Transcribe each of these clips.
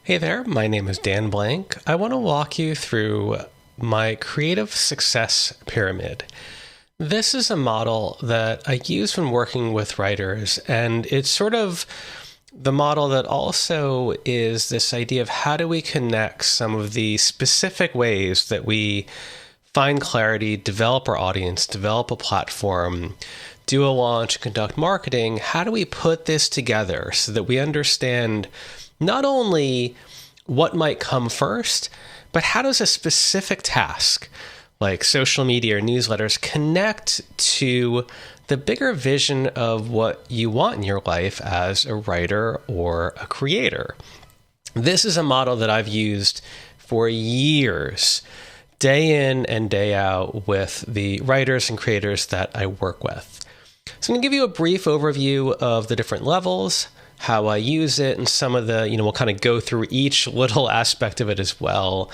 Hey there, my name is Dan Blank. I want to walk you through my creative success pyramid. This is a model that I use when working with writers, and it's sort of the model that also is this idea of how do we connect some of the specific ways that we find clarity, develop our audience, develop a platform, do a launch, conduct marketing. How do we put this together so that we understand not only what might come first, but how does a specific task like social media or newsletters connect to the bigger vision of what you want in your life as a writer or a creator? This is a model that I've used for years, day in and day out, with the writers and creators that I work with. So I'm going to give you a brief overview of the different levels, how I use it, and some of the, we'll kind of go through each little aspect of it as well,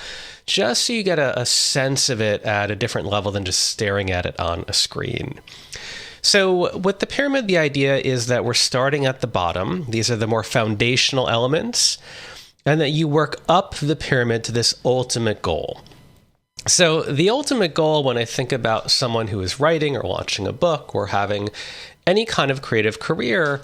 just so you get a sense of it at a different level than just staring at it on a screen. So with the pyramid, the idea is that we're starting at the bottom. These are the more foundational elements, and that you work up the pyramid to this ultimate goal. So the ultimate goal, when I think about someone who is writing or launching a book or having any kind of creative career,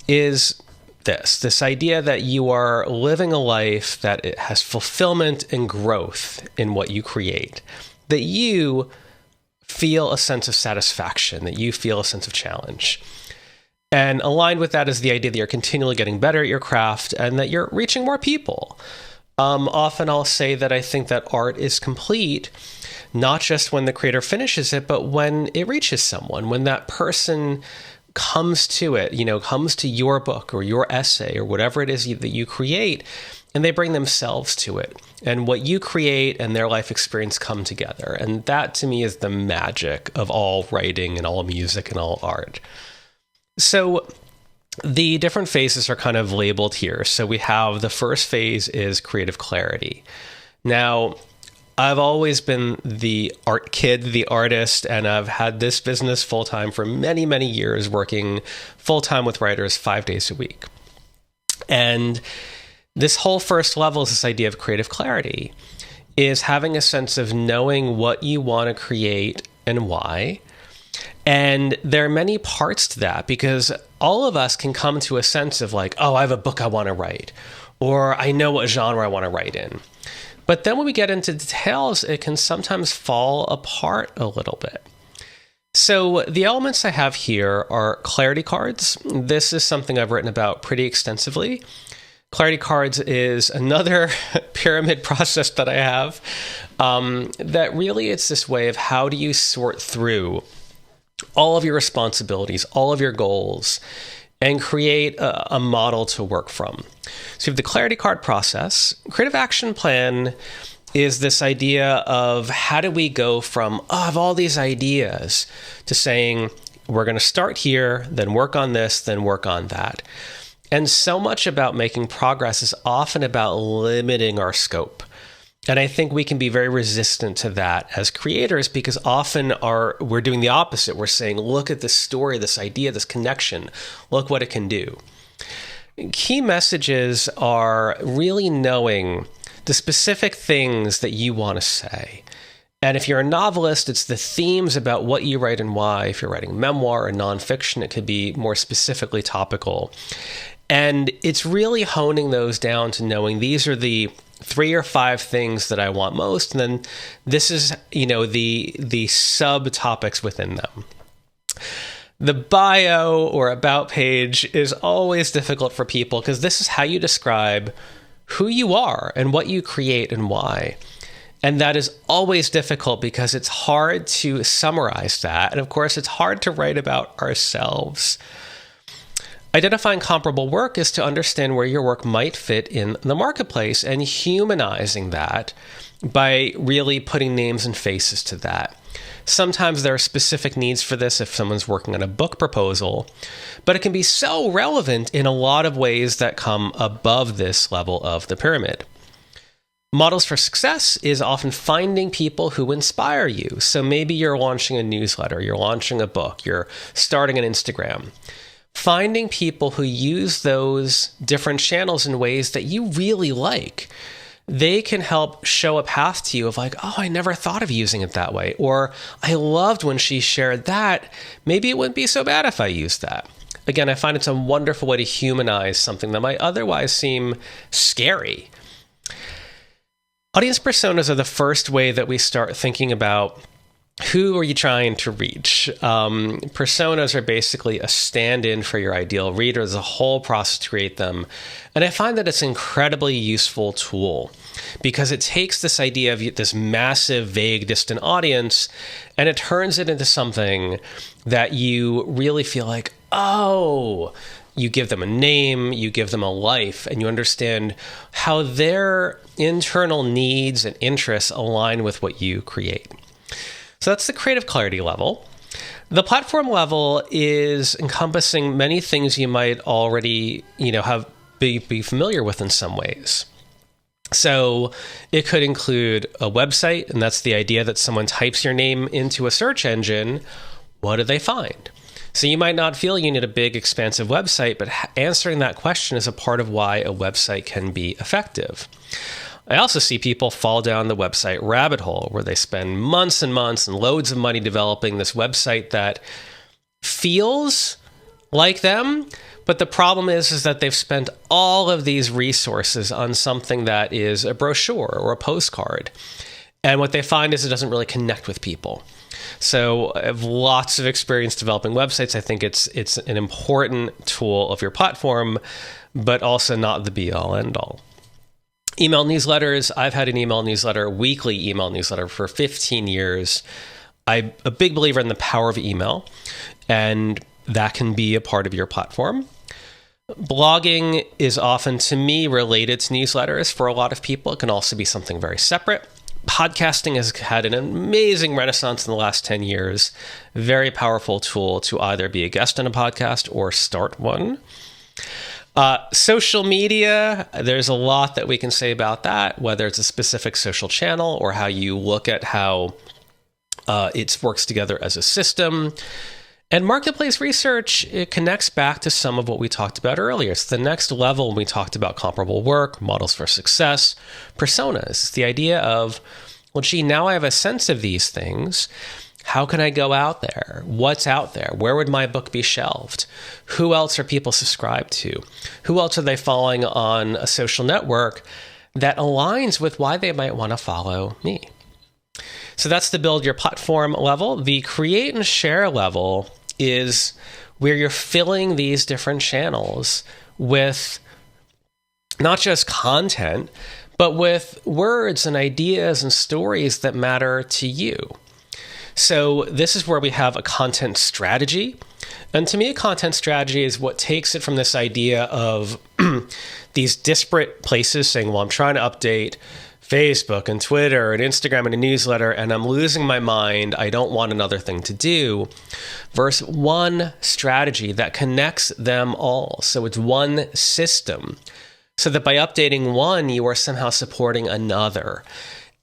is this idea that you are living a life that it has fulfillment and growth in what you create, that you feel a sense of satisfaction, that you feel a sense of challenge. And aligned with that is the idea that you're continually getting better at your craft and that you're reaching more people. Often I'll say that I think that art is complete, not just when the creator finishes it, but when it reaches someone, when that person comes to it, comes to your book or your essay or whatever it is that you create, and they bring themselves to it. And what you create and their life experience come together. And that to me is the magic of all writing and all music and all art. So the different phases are kind of labeled here. So we have the first phase is creative clarity. Now, I've always been the art kid, the artist, and I've had this business full-time for many, many years, working full-time with writers 5 days a week. And this whole first level is this idea of creative clarity, is having a sense of knowing what you want to create and why. And there are many parts to that, because all of us can come to a sense of like, oh, I have a book I want to write, or I know what genre I want to write in. But then when we get into details, it can sometimes fall apart a little bit. So the elements I have here are clarity cards. This is something I've written about pretty extensively. Clarity cards is another pyramid process that I have, that really it's this way of how do you sort through all of your responsibilities, all of your goals, and create a model to work from. So you have the clarity card process. Creative action plan is this idea of how do we go from, I have all these ideas, to saying, we're going to start here, then work on this, then work on that. And so much about making progress is often about limiting our scope. And I think we can be very resistant to that as creators, because often we're doing the opposite. We're saying, look at this story, this idea, this connection. Look what it can do. Key messages are really knowing the specific things that you want to say. And if you're a novelist, it's the themes about what you write and why. If you're writing memoir or nonfiction, it could be more specifically topical. And it's really honing those down to knowing these are the 3 or 5 things that I want most, and then this is, the subtopics within them. The bio or about page is always difficult for people, because this is how you describe who you are and what you create and why. And that is always difficult because it's hard to summarize that. And of course, it's hard to write about ourselves. Identifying comparable work is to understand where your work might fit in the marketplace and humanizing that by really putting names and faces to that. Sometimes there are specific needs for this if someone's working on a book proposal, but it can be so relevant in a lot of ways that come above this level of the pyramid. Models for success is often finding people who inspire you. So maybe you're launching a newsletter, you're launching a book, you're starting an Instagram. finding people who use those different channels in ways that you really like. They can help show a path to you of like, oh, I never thought of using it that way. Or I loved when she shared that. Maybe it wouldn't be so bad if I used that. Again, I find it's a wonderful way to humanize something that might otherwise seem scary. Audience personas are the first way that we start thinking about who are you trying to reach? Personas are basically a stand-in for your ideal reader. There's a whole process to create them. And I find that it's an incredibly useful tool because it takes this idea of this massive, vague, distant audience and it turns it into something that you really feel like, oh, you give them a name, you give them a life, and you understand how their internal needs and interests align with what you create. So that's the creative clarity level. The platform level is encompassing many things you might already, be familiar with in some ways. So it could include a website, and that's the idea that someone types your name into a search engine. What do they find? So you might not feel you need a big, expansive website, but answering that question is a part of why a website can be effective. I also see people fall down the website rabbit hole where they spend months and months and loads of money developing this website that feels like them. But the problem is that they've spent all of these resources on something that is a brochure or a postcard. And what they find is it doesn't really connect with people. So I have lots of experience developing websites. I think it's an important tool of your platform, but also not the be-all, end-all. Email newsletters. I've had an email newsletter, weekly email newsletter for 15 years. I'm a big believer in the power of email, and that can be a part of your platform. Blogging is often, to me, related to newsletters. For a lot of people, it can also be something very separate. Podcasting has had an amazing renaissance in the last 10 years. Very powerful tool to either be a guest on a podcast or start one. Social media, there's a lot that we can say about that, whether it's a specific social channel or how you look at how it works together as a system. And marketplace research, it connects back to some of what we talked about earlier. So the next level, we talked about comparable work, models for success, personas. It's the idea of, well, gee, now I have a sense of these things. How can I go out there? What's out there? Where would my book be shelved? Who else are people subscribed to? Who else are they following on a social network that aligns with why they might want to follow me? So that's the build your platform level. The create and share level is where you're filling these different channels with not just content, but with words and ideas and stories that matter to you. So this is where we have a content strategy. And to me, a content strategy is what takes it from this idea of these disparate places saying, well, I'm trying to update Facebook and Twitter and Instagram and a newsletter, and I'm losing my mind. I don't want another thing to do. Versus one strategy that connects them all. So it's one system. So that by updating one, you are somehow supporting another.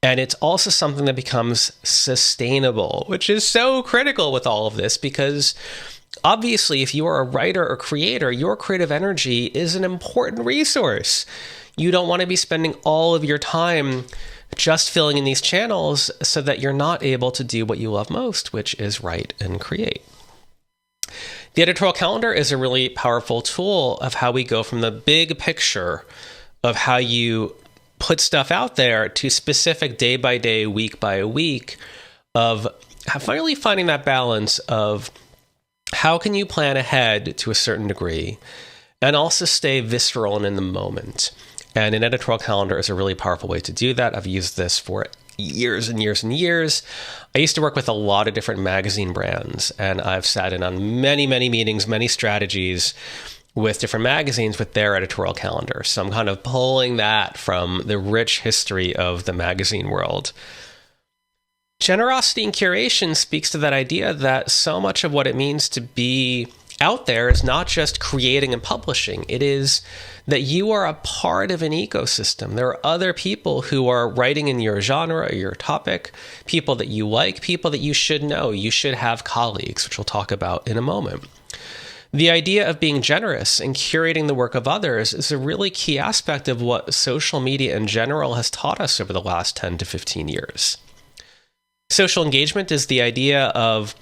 And it's also something that becomes sustainable, which is so critical with all of this because obviously, if you are a writer or creator, your creative energy is an important resource. You don't want to be spending all of your time just filling in these channels so that you're not able to do what you love most, which is write and create. The editorial calendar is a really powerful tool of how we go from the big picture of how you put stuff out there to specific day by day, week by week of finally finding that balance of how can you plan ahead to a certain degree and also stay visceral and in the moment. And an editorial calendar is a really powerful way to do that. I've used this for years and years and years. I used to work with a lot of different magazine brands, and I've sat in on many, many meetings, many strategies with different magazines with their editorial calendar. So I'm kind of pulling that from the rich history of the magazine world. Generosity and curation speaks to that idea that so much of what it means to be out there is not just creating and publishing. It is that you are a part of an ecosystem. There are other people who are writing in your genre or your topic, people that you like, people that you should know. You should have colleagues, which we'll talk about in a moment. The idea of being generous and curating the work of others is a really key aspect of what social media in general has taught us over the last 10 to 15 years. Social engagement is the idea of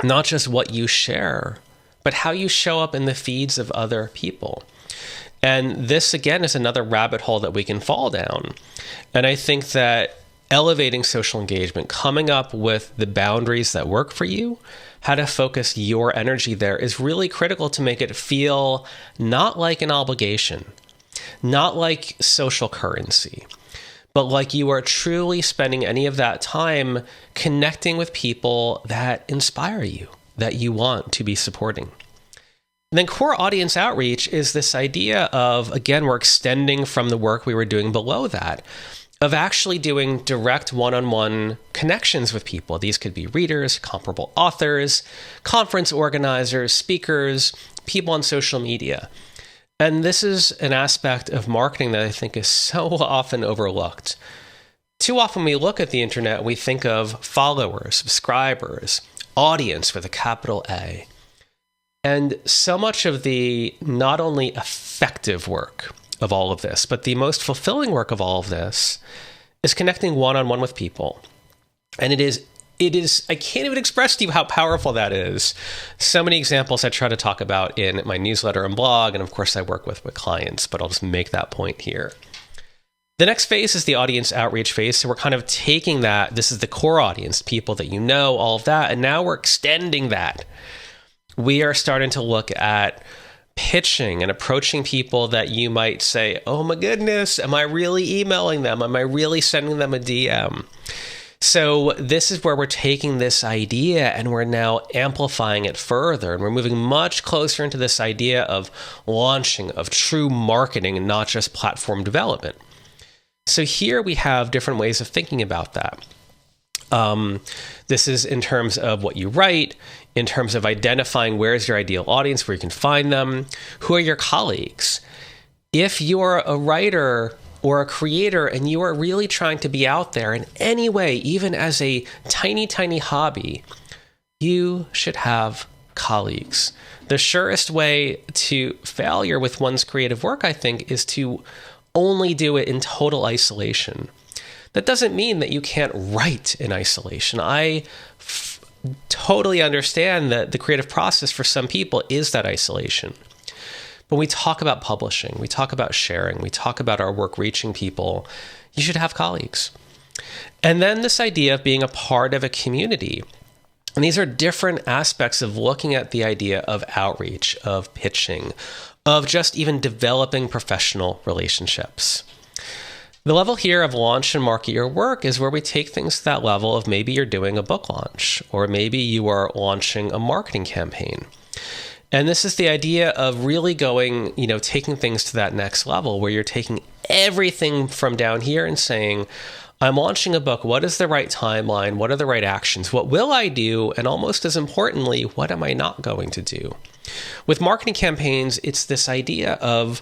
not just what you share, but how you show up in the feeds of other people. And this, again, is another rabbit hole that we can fall down. And I think that elevating social engagement, coming up with the boundaries that work for you, how to focus your energy there is really critical to make it feel not like an obligation, not like social currency, but like you are truly spending any of that time connecting with people that inspire you, that you want to be supporting. And then core audience outreach is this idea of, again, we're extending from the work we were doing below that, of actually doing direct one-on-one connections with people. These could be readers, comparable authors, conference organizers, speakers, people on social media. And this is an aspect of marketing that I think is so often overlooked. Too often we look at the internet, we think of followers, subscribers, audience with a capital A. And so much of the not only effective work of all of this, but the most fulfilling work of all of this is connecting one-on-one with people. And it is, I can't even express to you how powerful that is. So many examples I try to talk about in my newsletter and blog, and of course I work with clients, but I'll just make that point here. The next phase is the audience outreach phase. So we're kind of taking that, this is the core audience, people that you know, all of that, and now we're extending that. We are starting to look at pitching and approaching people that you might say, oh my goodness, am I really emailing them? Am I really sending them a DM? So this is where we're taking this idea and we're now amplifying it further. And we're moving much closer into this idea of launching, of true marketing, and not just platform development. So here we have different ways of thinking about that. This is in terms of what you write, in terms of identifying where's your ideal audience, where you can find them, who are your colleagues. If you're a writer or a creator and you are really trying to be out there in any way, even as a tiny, tiny hobby, you should have colleagues. The surest way to failure with one's creative work, I think, is to only do it in total isolation. That doesn't mean that you can't write in isolation. I totally understand that the creative process for some people is that isolation. When we talk about publishing, we talk about sharing, we talk about our work reaching people, you should have colleagues. And then this idea of being a part of a community. And these are different aspects of looking at the idea of outreach, of pitching, of just even developing professional relationships. The level here of launch and market your work is where we take things to that level of maybe you're doing a book launch, or maybe you are launching a marketing campaign. And this is the idea of really going, taking things to that next level where you're taking everything from down here and saying, I'm launching a book. What is the right timeline? What are the right actions? What will I do? And almost as importantly, what am I not going to do? With marketing campaigns, it's this idea of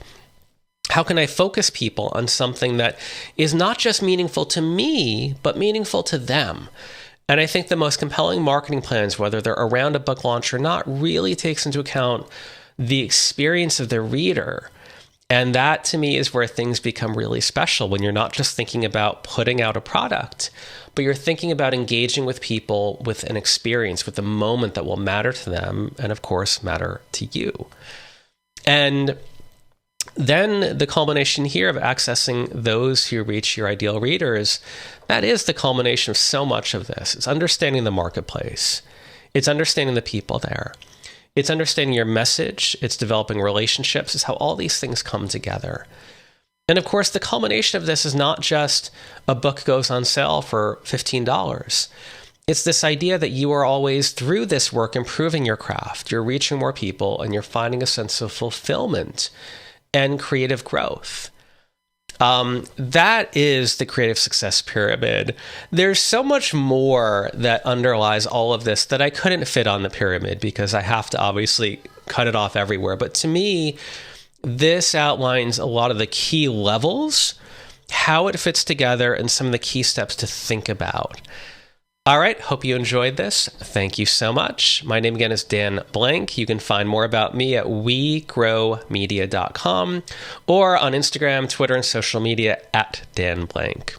how can I focus people on something that is not just meaningful to me, but meaningful to them? And I think the most compelling marketing plans, whether they're around a book launch or not, really takes into account the experience of the reader. And that, to me, is where things become really special, when you're not just thinking about putting out a product, but you're thinking about engaging with people with an experience, with a moment that will matter to them and, of course, matter to you. And then the culmination here of accessing those who reach your ideal readers, that is the culmination of so much of this. It's understanding the marketplace. It's understanding the people there. It's understanding your message. It's developing relationships. It's how all these things come together. And of course, the culmination of this is not just a book goes on sale for $15. It's this idea that you are always, through this work, improving your craft. You're reaching more people and you're finding a sense of fulfillment and creative growth. That is the creative success pyramid. There's so much more that underlies all of this that I couldn't fit on the pyramid because I have to obviously cut it off everywhere. But to me, this outlines a lot of the key levels, how it fits together, and some of the key steps to think about. All right, hope you enjoyed this. Thank you so much. My name again is Dan Blank. You can find more about me at wegrowmedia.com or on Instagram, Twitter, and social media at Dan Blank.